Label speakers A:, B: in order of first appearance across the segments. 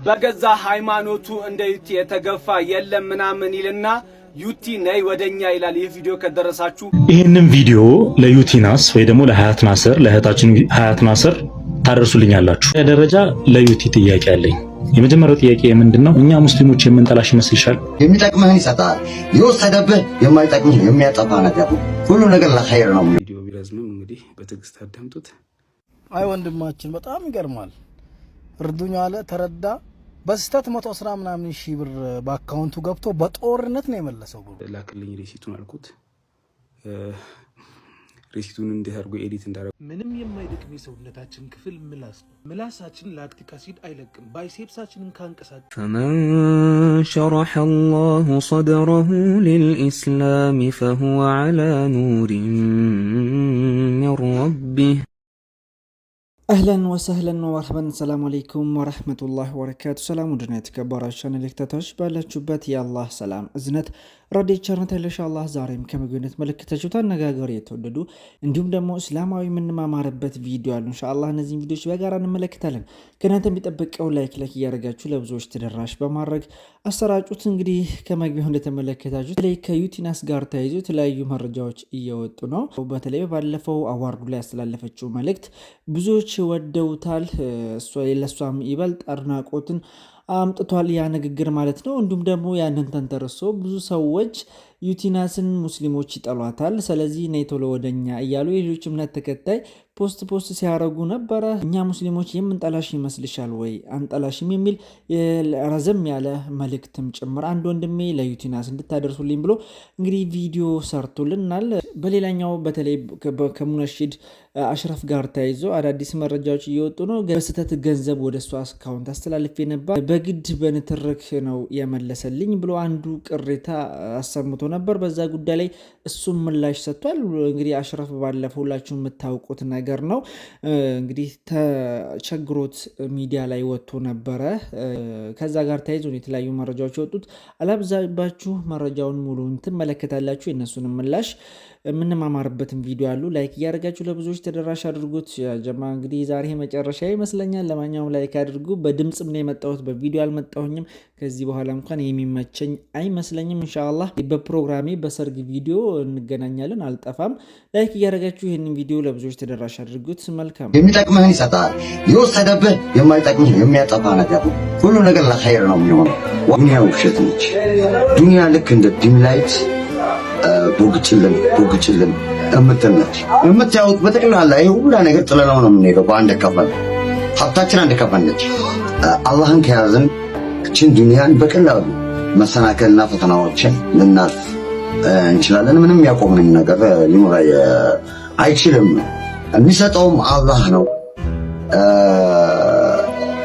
A: በገዛ ሃይማኖቱ እንደ ዩቲ የተገፋ የለም ምናምን ይልና ዩቲ ነይ ወደኛ ይላል። ይህ ቪዲዮ ከደረሳችሁ
B: ይሄንን ቪዲዮ ለዩቲናስ ወይ ደግሞ ለሀያት ናስር ለእህታችን ሀያት ናስር ታደርሱልኛላችሁ። ደረጃ ለዩቲ ጥያቄ አለኝ። የመጀመሪያው ጥያቄ ምንድነው? እኛ ሙስሊሞች የምንጠላሽ ይመስልሻል?
C: የሚጠቅምህን ይሰጣል፣ የወሰደብህ የማይጠቅምህ የሚያጠፋ ነገር ነው። ሁሉ ነገር ለኸይር ነው።
A: ቪዲዮ ቢረዝምም እንግዲህ በትዕግስት አዳምጡት።
D: አይ ወንድማችን በጣም ይገርማል። እርዱኝ አለ ተረዳ። በስተት 110 ምናምን ሺህ ብር በአካውንቱ ገብቶ በጦርነት ነው የመለሰው።
A: ላክልኝ ሪሲቱን አልኩት። ሪሲቱን እንዴት አድርጎ ኤዲት እንዳደረገ
E: ምንም የማይደክም የሰውነታችን ክፍል ምላስ ነው። ምላሳችን ላክቲክ አሲድ አይለቅም። ባይሴፕሳችንን ካንቀሳቀስ
F: ፈመን ሸረሐ አላሁ ሰድረሁ ሊልኢስላም ፈሁወ ዐላ ኑሪን ሚን ረቢህ።
G: አህለን ወሰህለን ወመርሐበን። ሰላሙ አለይኩም ወራህመቱላሂ ወበረካቱ። ሰላም ውድና የተከበራችሁ ተከታታዮች ባላችሁበት የአላህ ሰላም እዝነት ረድኤት ቸርነት ኢንሻአላህ ዛሬም ከምግብነት መልእክታችሁ ተነጋጋሪ የተወደዱ እንዲሁም ደግሞ እስላማዊ የምንማማርበት ቪዲዮ አሉ። ኢንሻአላህ እነዚህን ቪዲዮዎች በጋራ እንመለከታለን። ከእናንተ የሚጠበቀው ላይክ እያደረጋችሁ ለብዙዎች ተደራሽ በማድረግ አሰራጩት። እንግዲህ ከመግቢያው እንደተመለከታችሁት በተለይ ከዩቲናስ ጋር ተያይዞ የተለያዩ መረጃዎች እየወጡ ነው። በተለይ ባለፈው አዋርዱ ላይ ያስተላለፈችው መልእክት ብዙዎች ወደውታል። ለሷም ይበልጥ አድናቆትን አምጥቷል ያ ንግግር ማለት ነው። እንዲሁም ደግሞ ያንን ተንተርሶ ብዙ ሰዎች ዩቲናስን ሙስሊሞች ይጠሏታል፣ ስለዚህ ነይ ቶሎ ወደኛ እያሉ የሌሎች እምነት ተከታይ ፖስት ሲያረጉ ነበረ። እኛ ሙስሊሞች የምንጠላሽ ይመስልሻል ወይ አንጠላሽም የሚል ረዘም ያለ መልእክትም ጭምር አንድ ወንድሜ ለዩቲናስ እንድታደርሱልኝ ብሎ እንግዲህ ቪዲዮ ሰርቶልናል። በሌላኛው በተለይ ከሙነሺድ አሽረፍ ጋር ተያይዞ አዳዲስ መረጃዎች እየወጡ ነው። በስህተት ገንዘብ ወደ እሱ አካውንት አስተላልፌ ነበር፣ በግድ በንትርክ ነው የመለሰልኝ ብሎ አንዱ ቅሬታ አሰምቶ ነበር። በዛ ጉዳይ ላይ እሱም ምላሽ ሰጥቷል። እንግዲህ አሽረፍ ባለፈው ሁላችሁ የምታውቁት ነገር ነው። እንግዲህ ተቸግሮት ሚዲያ ላይ ወጥቶ ነበረ። ከዛ ጋር ተያይዞ የተለያዩ መረጃዎች የወጡት አላብዛባችሁ፣ መረጃውን ሙሉን ትመለከታላችሁ። የእነሱን ምላሽ የምንማማርበትን ቪዲዮ አሉ። ላይክ እያደረጋችሁ ለብዙዎች ተደራሽ አድርጉት። ጀማ እንግዲህ ዛሬ መጨረሻ ይመስለኛል። ለማንኛውም ላይክ አድርጉ። በድምጽም ነው የመጣሁት፣ በቪዲዮ አልመጣሁኝም። ከዚህ በኋላ እንኳን የሚመቸኝ አይመስለኝም። ኢንሻአላህ በፕሮግራሜ በሰርግ ቪዲዮ እንገናኛለን፣ አልጠፋም። ላይክ እያደረጋችሁ ይህንን ቪዲዮ ለብዙዎች ተደራሽ አድርጉት። መልካም።
C: የሚጠቅምህን ይሰጣል፣ የወሰደብህ የማይጠቅምህ የሚያጠፋ ነገር ነው። ሁሉ ነገር ለኸይር ነው የሚሆነው። ዱንያ ውሸት ነች። ዱንያ ልክ እንደ ዲም ላይት ቦግጭልን እምትነች የምታዩት በጠቅላላ ይሄ ሁላ ነገር ጥለነው ነው የምንሄደው። በአንድ ከፈል ሀብታችን አንድ ከፈል ነች። አላህን ከያዝን እችን ዱንያን በቀላሉ መሰናከልና ፈተናዎችን ልናልፍ እንችላለን። ምንም ያቆመን ነገር ሊኖር አይችልም። የሚሰጠውም አላህ ነው።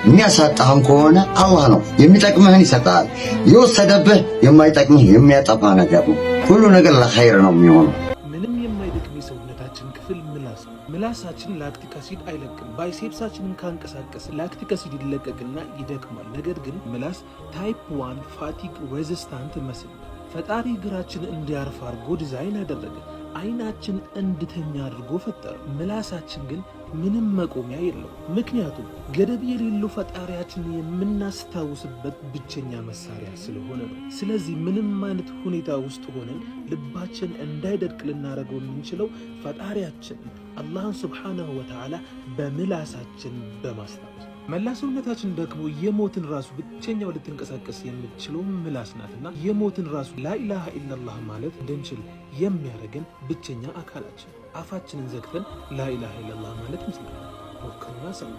C: የሚያሳጣህም ከሆነ አላህ ነው። የሚጠቅምህን ይሰጣል፣ የወሰደብህ የማይጠቅምህ የሚያጠፋ ነገር ነው። ሁሉ ነገር ለኸይር ነው የሚሆነው።
E: ምንም የማይደክም የሰውነታችን ክፍል ምላስ ነው። ምላሳችን ላክቲክ አሲድ አይለቅም። ባይሴፕሳችንን ካንቀሳቀስ ላክቲክ አሲድ ይለቀቅና ይደክማል። ነገር ግን ምላስ ታይፕ 1 ፋቲግ ሬዚስታንት መስል ፈጣሪ እግራችን እንዲያርፍ አድርጎ ዲዛይን አደረገ። አይናችን እንድተኛ አድርጎ ፈጠረ። ምላሳችን ግን ምንም መቆሚያ የለው። ምክንያቱም ገደብ የሌለው ፈጣሪያችን የምናስታውስበት ብቸኛ መሳሪያ ስለሆነ ነው። ስለዚህ ምንም አይነት ሁኔታ ውስጥ ሆነን ልባችን እንዳይደርቅ ልናደርገው የምንችለው ፈጣሪያችን አላህን ሱብሓነሁ ወተዓላ በምላሳችን በማስታወስ። መላ ሰውነታችን ደግሞ የሞትን ራሱ ብቸኛው ልትንቀሳቀስ የምትችለው ምላስ ናትና የሞትን ራሱ ላኢላሃ ኢላላህ ማለት እንድንችል የሚያደርገን ብቸኛ አካላችን። አፋችንን ዘግተን ላኢላሃ ኢላላህ ማለት እንችላለን። ሞክሩና ሰው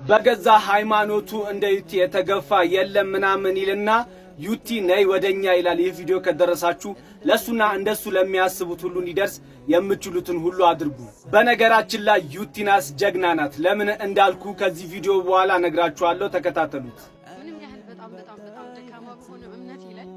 A: በገዛ ሃይማኖቱ እንደ ዩቲ የተገፋ የለም ምናምን ይልና ዩቲ ነይ ወደኛ ይላል። ይህ ቪዲዮ ከደረሳችሁ ለሱና እንደሱ ለሚያስቡት ሁሉ እንዲደርስ የምትችሉትን ሁሉ አድርጉ። በነገራችን ላይ ዩቲናስ ጀግና ናት። ለምን እንዳልኩ ከዚህ ቪዲዮ በኋላ ነግራችኋለሁ። ተከታተሉት።
H: ምንም ያህል በጣም ደካማ በሆነ እምነት ይላል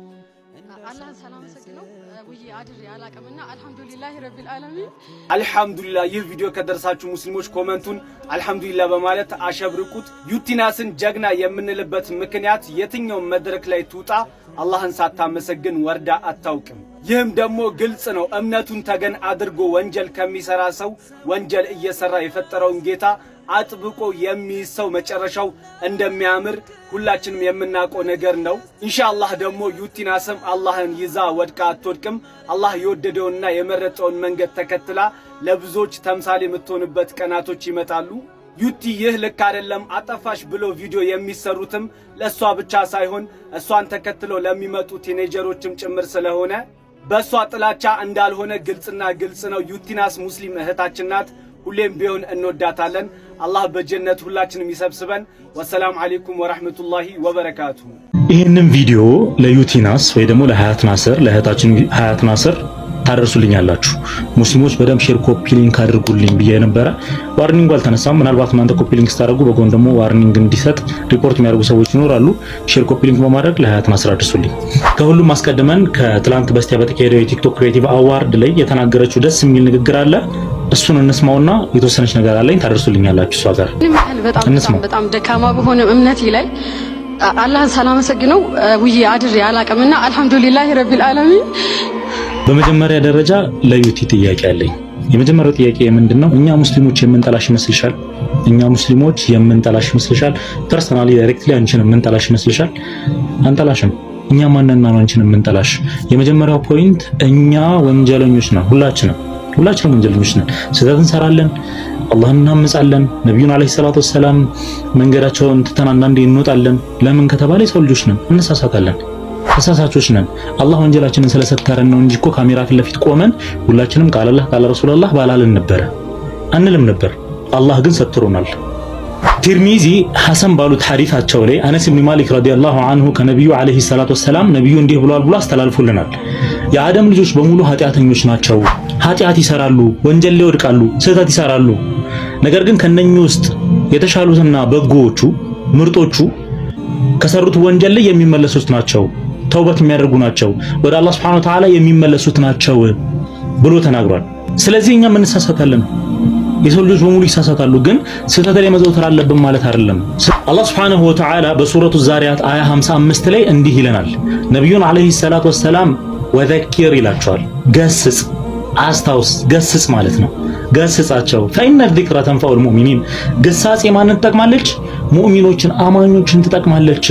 H: አላህ ሰላም ሰግነው ውይ አድሬ አላቀምና አልহামዱሊላሂ ረቢል ዓለሚን
A: አልহামዱሊላህ። ይህ ቪዲዮ ከደረሳችሁ ሙስሊሞች ኮሜንቱን አልহামዱሊላህ በማለት አሸብርቁት። ዩቲናስን ጀግና የምንልበት ምክንያት የትኛው መድረክ ላይ ትውጣ አላህን ሳታመሰግን ወርዳ አታውቅም። ይህም ደግሞ ግልጽ ነው። እምነቱን ተገን አድርጎ ወንጀል ከሚሰራ ሰው ወንጀል እየሰራ የፈጠረውን ጌታ አጥብቆ የሚይዝ ሰው መጨረሻው እንደሚያምር ሁላችንም የምናውቀው ነገር ነው። ኢንሻአላህ ደግሞ ዩቲናስም አላህን ይዛ ወድቃ አትወድቅም። አላህ የወደደውንና የመረጠውን መንገድ ተከትላ ለብዙዎች ተምሳሌ የምትሆንበት ቀናቶች ይመጣሉ። ዩቲ ይህ ልክ አይደለም አጠፋሽ ብሎ ቪዲዮ የሚሰሩትም ለሷ ብቻ ሳይሆን እሷን ተከትለው ለሚመጡ ቲኔጀሮችም ጭምር ስለሆነ በሷ ጥላቻ እንዳልሆነ ግልጽና ግልጽ ነው። ዩቲናስ ሙስሊም እህታችን ናት። ሁሌም ቢሆን እንወዳታለን። አላህ በጀነት ሁላችንም ይሰብስበን። ወሰላም አለይኩም ወራህመቱላሂ ወበረካቱ።
B: ይህንን ቪዲዮ ለዩቲናስ ወይ ደግሞ ለሀያት ናስር ለእህታችን ሀያት ናስር ታደርሱልኛላችሁ። ሙስሊሞች በደም ሼር ኮፒ ሊንክ አድርጉልኝ ብዬ ነበረ። ዋርኒንግ አልተነሳም። ምናልባት እናንተ ኮፒ ሊንክ ስታደርጉ በጎን ደግሞ ዋርኒንግ እንዲሰጥ ሪፖርት የሚያደርጉ ሰዎች ይኖራሉ። ሼር ኮፒ ሊንክ በማድረግ ለሀያት ናስር አድርሱልኝ። ከሁሉም አስቀድመን ከትላንት በስቲያ በተካሄደው የቲክቶክ ክሬቲቭ አዋርድ ላይ የተናገረችው ደስ የሚል ንግግር አለ። እሱን እንስማውና የተወሰነች ነገር አለኝ ታደርሱልኛላችሁ። እሷ ጋር
H: በጣም ደካማ በሆነ እምነቴ ላይ አላህን ሳላመሰግነው ውዬ አድሬ አላቅምና አልহামዱሊላሂ ረቢል ዓለሚን።
B: በመጀመሪያ ደረጃ ለዩቲ ጥያቄ አለኝ። የመጀመሪያው ጥያቄ ምንድነው? እኛ ሙስሊሞች የምንጠላሽ ይመስልሻል? እኛ ሙስሊሞች የምንጠላሽ ይመስልሻል? ፐርሰናሊ ዳይሬክትሊ አንቺን የምንጠላሽ ይመስልሻል? አንጠላሽም። እኛ ማንነና ነው አንቺን የምንጠላሽ? የመጀመሪያው ፖይንት እኛ ወንጀለኞች ነን። ሁላችንም ወንጀለኞች ነን። ስህተት እንሰራለን፣ አላህን እናምጻለን፣ ነብዩን አለይሂ ሰላቱ ወሰላም መንገዳቸውን ትተን አንዳንዴ እንወጣለን። ለምን ከተባለ የሰው ልጆች ነን፣ እንሳሳታለን፣ ተሳሳቾች ነን። አላህ ወንጀላችንን ስለሰተረን ነው እንጂ እኮ ካሜራ ፊት ለፊት ቆመን ሁላችንም ቃል አላህ ቃል ረሱላህ ባላልን ነበር አንልም ነበር። አላህ ግን ሰትሮናል። ትርሚዚ ሐሰን ባሉት ሐዲታቸው ላይ አነስ ኢብኑ ማሊክ ረዲየላሁ ዐንሁ ከነብዩ አለይሂ ሰላቱ ወሰላም ነብዩ እንዲህ ብሏል ብሎ አስተላልፎልናል። የአደም ልጆች በሙሉ ኃጢአተኞች ናቸው። ኃጢአት ይሰራሉ፣ ወንጀል ላይ ይወድቃሉ፣ ስህተት ይሰራሉ። ነገር ግን ከነኚህ ውስጥ የተሻሉትና በጎዎቹ ምርጦቹ ከሰሩት ወንጀል ላይ የሚመለሱት ናቸው፣ ተውበት የሚያደርጉ ናቸው፣ ወደ አላህ Subhanahu Wa Ta'ala የሚመለሱት ናቸው ብሎ ተናግሯል። ስለዚህ እኛ ምን እንሳሳታለን? የሰው ልጆች በሙሉ ይሳሳታሉ፣ ግን ስህተት ላይ መዘውተር አለብን ማለት አይደለም። አላህ Subhanahu Wa Ta'ala በሱረቱ ዛሪያት አያ 55 ላይ እንዲህ ይለናል። ነብዩን አለይሂ ሰላቱ ወሰላም ወዘኪር ይላቸዋል። ገስጽ፣ አስታውስ፣ ገስጽ ማለት ነው። ገስጻቸው ፈኢነ ዚክራ ተንፈዑል ሙእሚኒን። ግሳጼ ማንን ትጠቅማለች? ሙእሚኖችን አማኞችን ትጠቅማለች።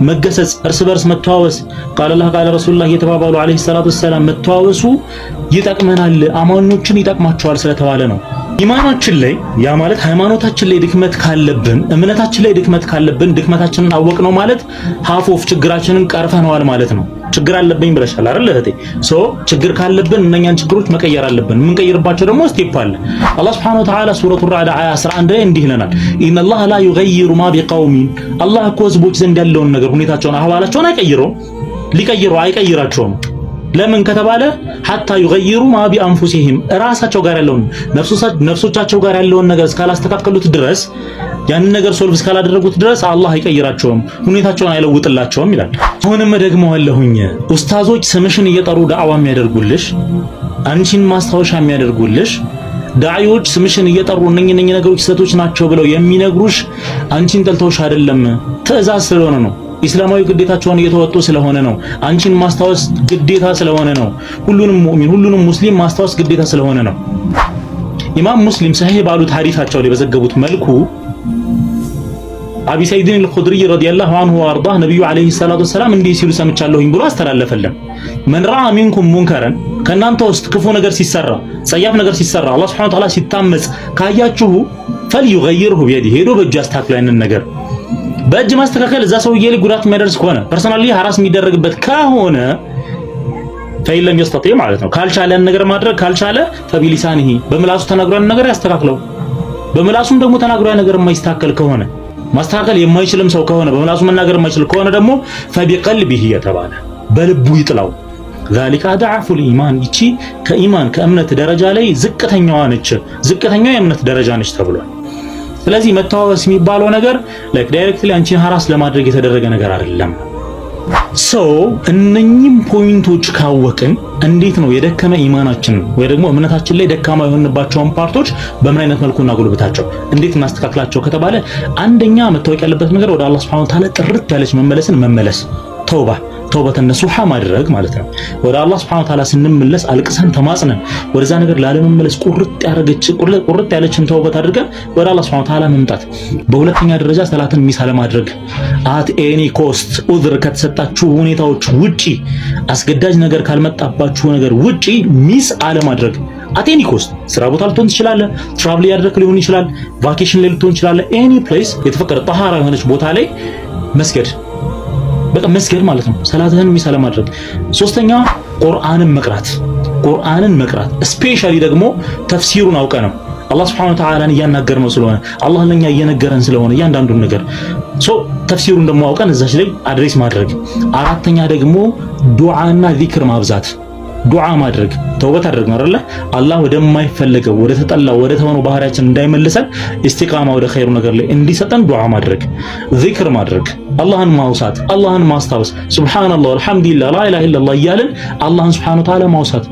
B: መገሰጽ፣ እርስ በርስ መተዋወስ፣ ቃል አላህ ቃል ረሱላህ እየተባባሉ አለይሂ ሰላቱ ወሰላም መተዋወሱ ይጠቅመናል፣ አማኞችን ይጠቅማቸዋል ስለተባለ ነው። ኢማናችን ላይ ያ ማለት ሃይማኖታችን ላይ ድክመት ካለብን፣ እምነታችን ላይ ድክመት ካለብን ድክመታችንን አወቅነው ማለት ሀፎፍ ችግራችንን ቀርፈነዋል ማለት ነው። ችግር አለብኝ ብለሻል አይደል እህቴ? ችግር ካለብን እነኛን ችግሮች መቀየር አለብን። የምንቀይርባቸው ደግሞ ስቴፕ አለ። አላህ Subhanahu Wa Ta'ala ሱረቱ ራዕድ አያ 11 ላይ እንዲህ ይለናል፣ ኢነላህ ላ ዩገይሩ ማ ቢቀውሚን። አላህ እኮ ህዝቦች ዘንድ ያለውን ነገር ሁኔታቸውን፣ አህዋላቸውን አይቀይረውም፣ አይቀይራቸውም። ለምን ከተባለ ሐታ ዩገይሩ ማ ቢአንፉሲሂም፣ ራሳቸው ጋር ያለውን ነፍሶቻቸው ጋር ያለውን ነገር እስካላስተካከሉት ድረስ ያንን ነገር ሶልቭ እስካላደረጉት ድረስ አላህ አይቀይራቸውም፣ ሁኔታቸውን አይለውጥላቸውም ይላል። አሁንም ደግሞ አለሁኝ ኡስታዞች ስምሽን እየጠሩ ዳዕዋ የሚያደርጉልሽ፣ አንቺን ማስታወሻ የሚያደርጉልሽ ዳዒዎች ስምሽን እየጠሩ እነኚህ ነገሮች ስህተቶች ናቸው ብለው የሚነግሩሽ አንቺን ጠልተውሽ አይደለም፣ ትዕዛዝ ስለሆነ ነው። ኢስላማዊ ግዴታቸውን እየተወጡ ስለሆነ ነው። አንቺን ማስታወስ ግዴታ ስለሆነ ነው። ሁሉንም ሙእሚን ሁሉንም ሙስሊም ማስታወስ ግዴታ ስለሆነ ነው። ኢማም ሙስሊም ሰሂህ ባሉት ሐዲሳቸው ላይ በዘገቡት መልኩ አቢ ሰዒድን አልኹድሪ ረዲየላሁ ዐንሁ ወአርዳህ ነብዩ አለይሂ ሰላቱ ወሰላም እንዲህ ሲሉ ሰምቻለሁኝ ብሎ አስተላለፈልን። መን ረአ ሚንኩም ሙንከረን፣ ከእናንተ ውስጥ ክፉ ነገር ሲሰራ፣ ጸያፍ ነገር ሲሰራ፣ አላህ Subhanahu Wa Ta'ala ሲታመጽ ካያችሁ ፈልዩገይርሁ ቢየዲሂ፣ ሄዶ በእጁ ያስተካክል ያንን ነገር። በእጅ ማስተካከል እዛ ሰውዬ ላይ ጉዳት የሚያደርስ ከሆነ ፐርሰናሊ ሐራስ የሚደረግበት ከሆነ ፈኢለም ይስተጢዕ ማለት ነው። ካልቻለ ነገር ማድረግ ካልቻለ ፈቢሊሳኒሂ፣ በምላሱ ተናግሯን ነገር ያስተካክለው። በምላሱም ደግሞ ተናግሯን ነገር የማይስተካከል ከሆነ ማስተካከል የማይችልም ሰው ከሆነ በምላሱ መናገር የማይችል ከሆነ ደግሞ ፈቢቀልቢሂ የተባለ በልቡ ይጥላው። ذلك ضعف الإيمان፣ ይቺ ከኢማን ከእምነት ደረጃ ላይ ዝቅተኛዋ ነች፣ ዝቅተኛው የእምነት ደረጃ ነች ተብሏል። ስለዚህ መተዋወስ የሚባለው ነገር ላይክ ዳይሬክትሊ አንቺን ሐራስ ለማድረግ የተደረገ ነገር አይደለም። እነኚህም ፖይንቶች ካወቅን እንዴት ነው የደከመ ኢማናችን ወይ ደግሞ እምነታችን ላይ ደካማ የሆንባቸውን ፓርቶች በምን አይነት መልኩ እናጎልብታቸው፣ እንዴት እናስተካክላቸው ከተባለ አንደኛ መታወቅ ያለበት ነገር ወደ አላህ Subhanahu Wa Ta'ala ጥርት ያለች መመለስ፣ ተውባ ተውበት ነሱሃ ማድረግ ማለት ነው። ወደ አላህ Subhanahu Wa Ta'ala ስንመለስ አልቅሰን ተማጽነን ወደዛ ነገር ላለመመለስ ቁርጥ ያለችን ተውበት አድርገን ወደ አላህ Subhanahu Wa Ta'ala መምጣት። በሁለተኛ ደረጃ ሰላትን ሚስ አለማድረግ at any cost ዑዝር ከተሰጣችሁ ሁኔታዎች ውጪ አስገዳጅ ነገር ካልመጣባችሁ ነገር ውጪ ሚስ አለማድረግ at any cost። ስራ ቦታ ልትሆን ትችላለህ፣ ትራቭል ያደረክ ሊሆን ይችላል፣ ቫኬሽን ላይ ልትሆን ይችላል። any place የተፈቀደ ጣሃራ የሆነች ቦታ ላይ መስገድ በቃ መስገድ ማለት ነው። ሰላትህን ሚስ አለማድረግ። ሶስተኛ ቁርአንን መቅራት ስፔሻሊ ደግሞ ተፍሲሩን አውቀ ነው አላህ Subhanahu Wa Ta'ala እያናገርነው ስለሆነ አላህ ለኛ እየነገረን ስለሆነ እያንዳንዱን ነገር ተፍሲሩን ደግሞ አውቀን እዛች ላይ አድሬስ ማድረግ። አራተኛ ደግሞ ዱዓና ዚክር ማብዛት፣ ዱዓ ማድረግ ተውበት አድርገን አይደለ አላህ ወደማይፈልገው ወደ ተጠላው ወደ ተሆነው ባህሪያችን እንዳይመልሰን ኢስቲቃማ ወደ ኸይሩ ነገር ላይ እንዲሰጠን ዱዓ ማድረግ፣ ዚክር ማድረግ፣ አላህን ማውሳት፣ አላህን ማስታወስ ሱብሃንአላህ ወልሐምዱሊላህ ላኢላሃ ኢላላህ እያልን አላህን Subhanahu Wa Ta'ala ማውሳት።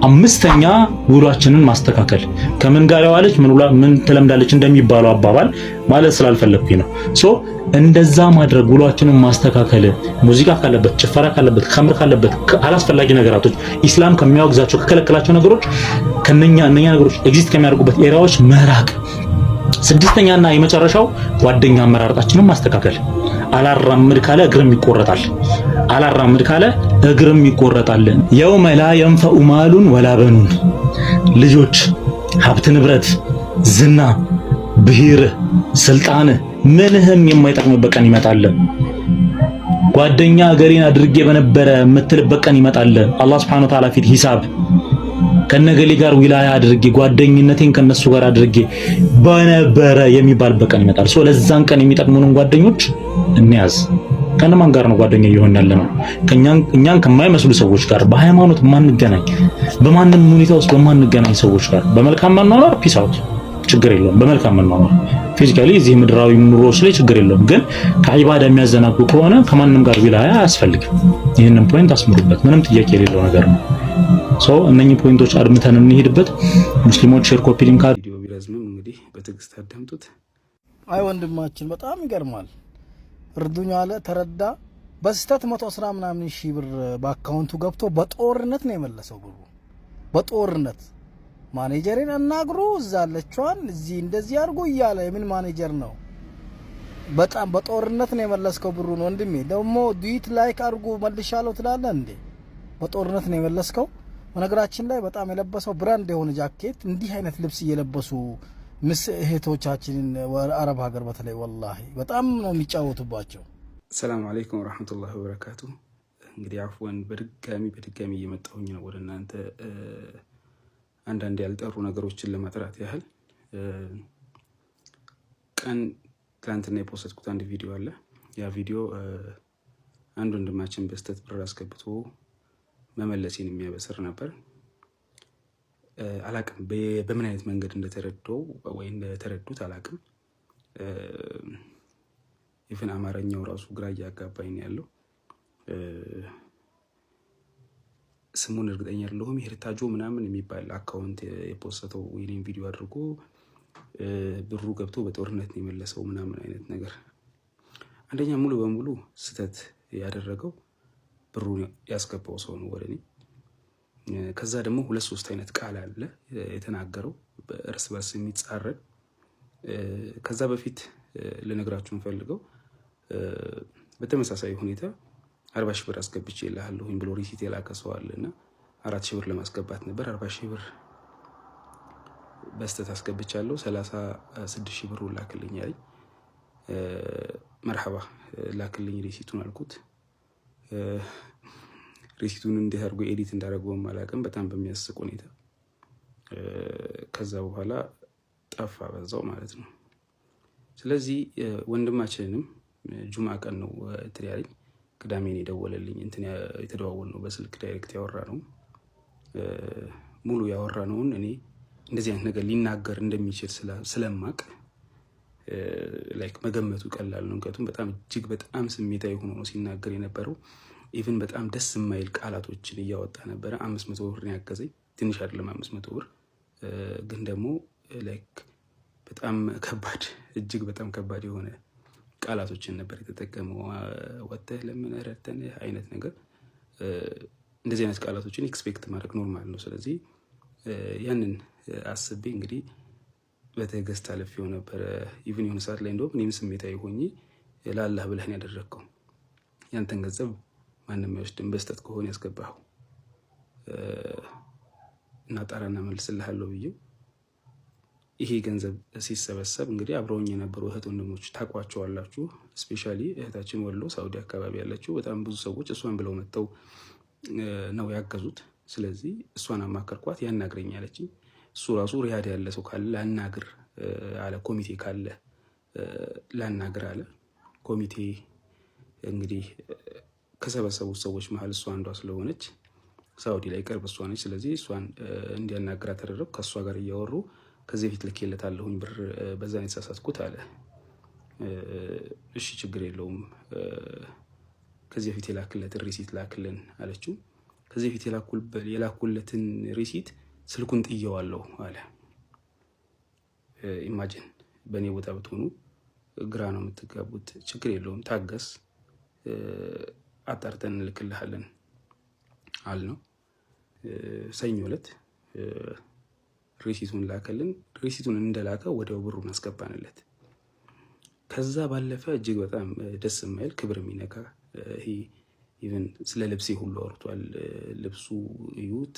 B: አምስተኛ ውሏችንን ማስተካከል። ከምን ጋር ያዋለች ምን ትለምዳለች እንደሚባለው አባባል ማለት ስላልፈለኩኝ ነው። እንደዛ ማድረግ ውሏችንን ማስተካከል። ሙዚቃ ካለበት፣ ጭፈራ ካለበት፣ ኸምር ካለበት፣ አላስፈላጊ ነገራቶች ኢስላም ከሚያወግዛቸው ከከለከላቸው ነገሮች እነኛ ነገሮች ኤግዚስት ከሚያደርጉበት ኤሪያዎች መራቅ። ስድስተኛና የመጨረሻው ጓደኛ አመራረጣችንን ማስተካከል። አላራምድ ካለ እግርም ይቆረጣል። የውመ ላ የንፈኡ ማሉን ወላ በኑን። ልጆች፣ ሀብት ንብረት፣ ዝና፣ ብሔር፣ ስልጣን ምንህም የማይጠቅምበት ቀን ይመጣል። ጓደኛ ገሪን አድርጌ በነበረ የምትልበት ቀን ይመጣል። አላህ Subhanahu Wa Ta'ala ፊት ሂሳብ ከነገሌ ጋር ዊላያ አድርጌ ጓደኝነቴን ከነሱ ጋር አድርጌ በነበረ የሚባልበት ቀን ይመጣል። ለዛን ቀን የሚጠቅሙንን ጓደኞች እንያዝ። ከነማን ጋር ነው ጓደኛ እየሆን ያለነው? እኛን ከማይመስሉ ሰዎች ጋር፣ በሃይማኖት ማንገናኝ፣ በማንም ሁኔታ ውስጥ በማንገናኝ ሰዎች ጋር በመልካም መኗኗር ፒስ አውት ችግር የለውም። በመልካም መኗኗር ፊዚካሊ እዚህ ምድራዊ ኑሮች ላይ ችግር የለውም። ግን ከዒባዳ የሚያዘናጉ ከሆነ ከማንም ጋር ዊላያ አያስፈልግም። ይህንን ፖይንት አስምሩበት። ምንም ጥያቄ የሌለው ነገር ነው። እነኚህ ፖይንቶች አድምተን እንሄድበት። ሙስሊሞች ሼር፣ ኮፒ ሊንክ ቪዲዮ ቢረዝምም እንግዲህ በትዕግስት አዳምጡት።
D: አይ ወንድማችን በጣም ይገርማል። እርዱኝ አለ ተረዳ። በስተት 110 ምናምን ሺህ ብር በአካውንቱ ገብቶ በጦርነት ነው የመለሰው ብሩ። በጦርነት ማኔጀርን አናግሩ እዛ አለችዋን እዚህ እንደዚህ አድርጉ እያለ የምን ማኔጀር ነው? በጣም በጦርነት ነው የመለስከው ብሩን ወንድሜ። ደግሞ ዱይት ላይክ አድርጉ መልሻለሁ ትላለህ እንዴ? በጦርነት ነው የመለስከው። በነገራችን ላይ በጣም የለበሰው ብራንድ የሆነ ጃኬት እንዲህ አይነት ልብስ እየለበሱ እህቶቻችንን አረብ ሀገር በተለይ ወላሂ በጣም ነው የሚጫወቱባቸው።
I: ሰላም አለይኩም ወራህመቱላሂ ወበረካቱ። እንግዲህ አፍወን በድጋሚ እየመጣሁኝ ነው ወደ እናንተ አንዳንድ ያልጠሩ ነገሮችን ለማጥራት ያህል። ቀን ትናንትና የፖስትኩት አንድ ቪዲዮ አለ። ያ ቪዲዮ አንድ ወንድማችን በስተት ብር አስገብቶ መመለሴን የሚያበስር ነበር። አላቅም በምን አይነት መንገድ እንደተረዳው ወይ እንደተረዱት አላቅም። ይፍን አማርኛው ራሱ ግራ እያጋባኝ ነው ያለው። ስሙን እርግጠኛ አይደለሁም። ሄርታጆ ምናምን የሚባል አካውንት የፖስተው ወይኔን ቪዲዮ አድርጎ ብሩ ገብቶ በጦርነት ነው የመለሰው ምናምን አይነት ነገር። አንደኛ ሙሉ በሙሉ ስተት ያደረገው ብሩ ያስገባው ሰው ነው ወደኔ። ከዛ ደግሞ 2-3 አይነት ቃል አለ የተናገረው እርስ በርስ የሚጻረን። ከዛ በፊት ልነግራችሁ ፈልገው በተመሳሳይ ሁኔታ 40 ሺህ ብር አስገብቼ ይላልሁኝ ብሎ ሪሲት የላከ ሰው አለና 4 ሺህ ብር ለማስገባት ነበር 40 ሺህ ብር በስተት አስገብቻለሁ 36 ሺህ ብር ላክልኝ አለኝ። መርሐባ ላክልኝ ሪሲቱን አልኩት። ሪሲቱን እንዴት አድርጎ ኤዲት እንዳደረገው ማላቀም በጣም በሚያስቅ ሁኔታ። ከዛ በኋላ ጠፋ በዛው ማለት ነው። ስለዚህ ወንድማችንንም ጁምዓ ቀን ነው ትሪያለኝ ቅዳሜ ነው የደወለልኝ። የተደዋወል ነው በስልክ ዳይሬክት ያወራ ነው። ሙሉ ያወራ ነውን እኔ እንደዚህ አይነት ነገር ሊናገር እንደሚችል ስለማቅ ላይክ መገመቱ ቀላል ነው። ምክንያቱም በጣም እጅግ በጣም ስሜታዊ ሆኖ ነው ሲናገር የነበረው። ኢቭን በጣም ደስ የማይል ቃላቶችን እያወጣ ነበረ። 500 ብር ነው ያገዘኝ። ትንሽ አይደለም 500 ብር ግን ደግሞ ላይክ በጣም ከባድ እጅግ በጣም ከባድ የሆነ ቃላቶችን ነበር የተጠቀመው። ወጥተህ ለምን ረድተንህ አይነት ነገር እንደዚህ አይነት ቃላቶችን ኤክስፔክት ማድረግ ኖርማል ነው። ስለዚህ ያንን አስቤ እንግዲህ በትዕግስት አልፌው ነበር። ኢቭን የሆነ ሰዓት ላይ እንደውም እኔም ስሜታዊ ሆኜ ለአላህ ብለህ ነው ያደረግከው፣ ያንተን ገንዘብ ማንም አይወስድም፣ በስተት ከሆነ ያስገባኸው እና ጣራና መልስልሃለሁ ብዬው ይሄ ገንዘብ ሲሰበሰብ እንግዲህ አብረውኝ የነበሩ እህት ወንድሞች ታውቋቸዋላችሁ። ስፔሻሊ እህታችን ወሎ ሳውዲ አካባቢ ያለችው በጣም ብዙ ሰዎች እሷን ብለው መጥተው ነው ያገዙት። ስለዚህ እሷን አማከርኳት፣ ያናግረኝ አለችኝ። እሱ ራሱ ሪያድ ያለ ሰው ካለ ላናግር አለ፣ ኮሚቴ ካለ ላናግር አለ። ኮሚቴ እንግዲህ ከሰበሰቡት ሰዎች መሀል እሷ አንዷ ስለሆነች ሳውዲ ላይ ቅርብ እሷ ነች። ስለዚህ እሷን እንዲያናግራት ተደረገ። ከእሷ ጋር እያወሩ ከዚህ በፊት ልኬለታለሁኝ ብር በዛ ነው የተሳሳትኩት አለ። እሺ ችግር የለውም ከዚህ በፊት የላክለትን ሪሲት ላክልን አለችው። ከዚህ በፊት የላኩለትን ሪሲት ስልኩን ጥየዋለሁ አለ። ኢማጂን በእኔ ቦታ ብትሆኑ ግራ ነው የምትጋቡት። ችግር የለውም ታገስ፣ አጣርተን እንልክልሃለን አልነው። ሰኞ ዕለት ሪሲቱን ላከልን። ሪሲቱን እንደላከ ወዲያው ብሩን አስገባንለት። ከዛ ባለፈ እጅግ በጣም ደስ የማይል ክብር የሚነካ ይሄ ኢቨን ስለ ልብሴ ሁሉ አውርቷል። ልብሱ እዩት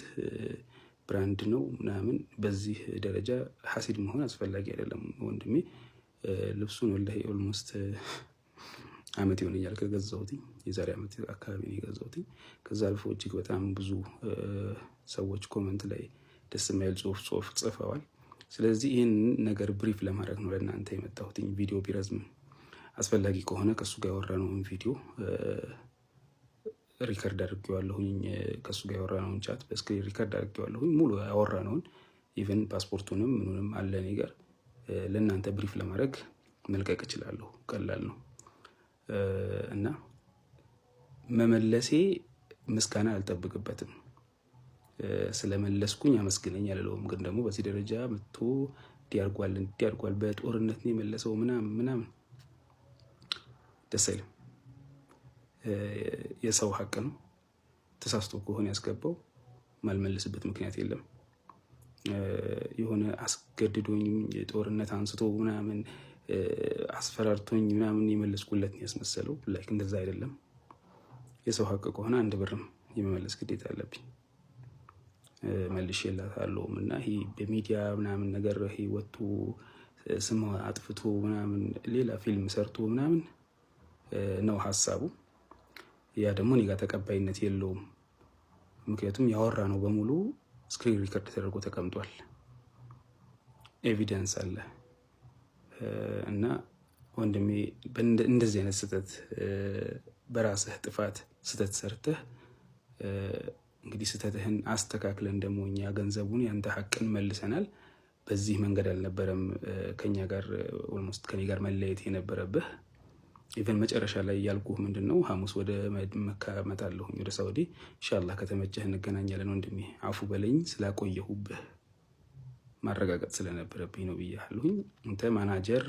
I: ብራንድ ነው ምናምን። በዚህ ደረጃ ሐሲድ መሆን አስፈላጊ አይደለም ወንድሜ። ልብሱን ወላሂ ኦልሞስት አመት ይሆነኛል ከገዛሁት፣ የዛሬ አመት አካባቢ ነው የገዛሁት። ከዛ አልፎ እጅግ በጣም ብዙ ሰዎች ኮመንት ላይ ደስ የማይል ጽሁፍ ጽፈዋል። ስለዚህ ይህን ነገር ብሪፍ ለማድረግ ነው ለእናንተ የመጣሁት። ቪዲዮ ቢረዝም አስፈላጊ ከሆነ ከሱ ጋር ያወራነውን ቪዲዮ ሪከርድ አድርጌዋለሁኝ። ከሱ ጋር ያወራነውን ቻት በስክሪን ሪከርድ አድርጌዋለሁኝ። ሙሉ ያወራነውን ኢቨን ፓስፖርቱንም ምኑንም አለ እኔ ጋር ለእናንተ ብሪፍ ለማድረግ መልቀቅ እችላለሁ። ቀላል ነው እና መመለሴ ምስጋና አልጠብቅበትም። ስለመለስኩኝ አመስግነኝ አልለውም። ግን ደግሞ በዚህ ደረጃ መጥቶ እንዲያርጓል በጦርነት ነው የመለሰው ምናምን ደስ አይልም። የሰው ሀቅ ነው። ተሳስቶ ከሆነ ያስገባው ማልመልስበት ምክንያት የለም። የሆነ አስገድዶኝ ጦርነት አንስቶ ምናምን አስፈራርቶኝ ምናምን የመለስኩለት ነው ያስመሰለው። ላይክ እንደዛ አይደለም። የሰው ሀቅ ከሆነ አንድ ብርም የመመለስ ግዴታ አለብኝ። መልሼላታለሁ እና ይሄ በሚዲያ ምናምን ነገር ይሄ ወጥቶ ስም አጥፍቶ ምናምን ሌላ ፊልም ሰርቶ ምናምን ነው ሀሳቡ። ያ ደግሞ እኔ ጋር ተቀባይነት የለውም። ምክንያቱም ያወራ ነው በሙሉ ስክሪን ሪከርድ ተደርጎ ተቀምጧል፣ ኤቪደንስ አለ። እና ወንድሜ እንደዚህ አይነት ስህተት በራስህ ጥፋት ስህተት ሰርተህ እንግዲህ ስህተትህን አስተካክለን ደግሞ እኛ ገንዘቡን ያንተ ሀቅን መልሰናል። በዚህ መንገድ አልነበረም ከኛ ጋር ኦልሞስት ከኔ ጋር መለየት የነበረብህ። ኢቨን መጨረሻ ላይ ያልኩህ ምንድነው ሐሙስ ወደ መካ እመጣለሁ ወደ ሳውዲ ኢንሻአላህ ከተመቸህ እንገናኛለን ወንድሜ። አፉ በለኝ ስላቆየሁብህ ማረጋገጥ ስለነበረብኝ ነው ብያለሁኝ። አንተ ማናጀር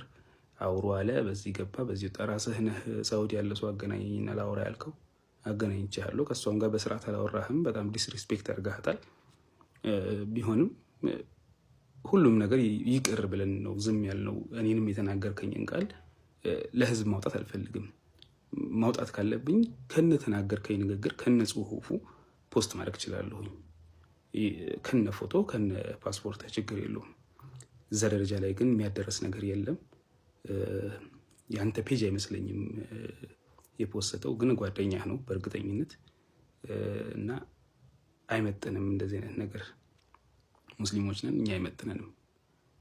I: አውሩ አለ፣ በዚህ ገባ በዚህ ወጣ። ራስህ ነህ ሳውዲ ያለ ሰው አገናኘኝና ላውራ ያልከው። አገናኝቻለሁ። ከሷም ጋር በስርዓት አላወራህም። በጣም ዲስሪስፔክት አድርጋታል። ቢሆንም ሁሉም ነገር ይቅር ብለን ነው ዝም ያልነው። እኔንም የተናገርከኝን ቃል ለህዝብ ማውጣት አልፈልግም። ማውጣት ካለብኝ ከነ ተናገርከኝ ንግግር ከነ ጽሁፉ ፖስት ማድረግ እችላለሁኝ፣ ከነ ፎቶ ከነ ፓስፖርት ችግር የለውም። እዛ ደረጃ ላይ ግን የሚያደረስ ነገር የለም። ያንተ ፔጅ አይመስለኝም የፖስተው፣ ግን ጓደኛህ ነው በእርግጠኝነት እና አይመጥንም እንደዚህ አይነት ነገር። ሙስሊሞች ነን እኛ፣ አይመጥነንም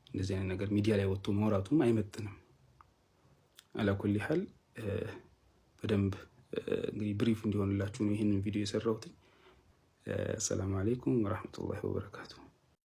I: እንደዚህ አይነት ነገር። ሚዲያ ላይ ወጥቶ ማውራቱም አይመጥንም። አላኩል ሐል በደንብ እንግዲህ ብሪፍ እንዲሆንላችሁ ነው ይህንን ቪዲዮ የሰራሁት። ሰላም አለይኩም ወራህመቱላሂ ወበረካቱ።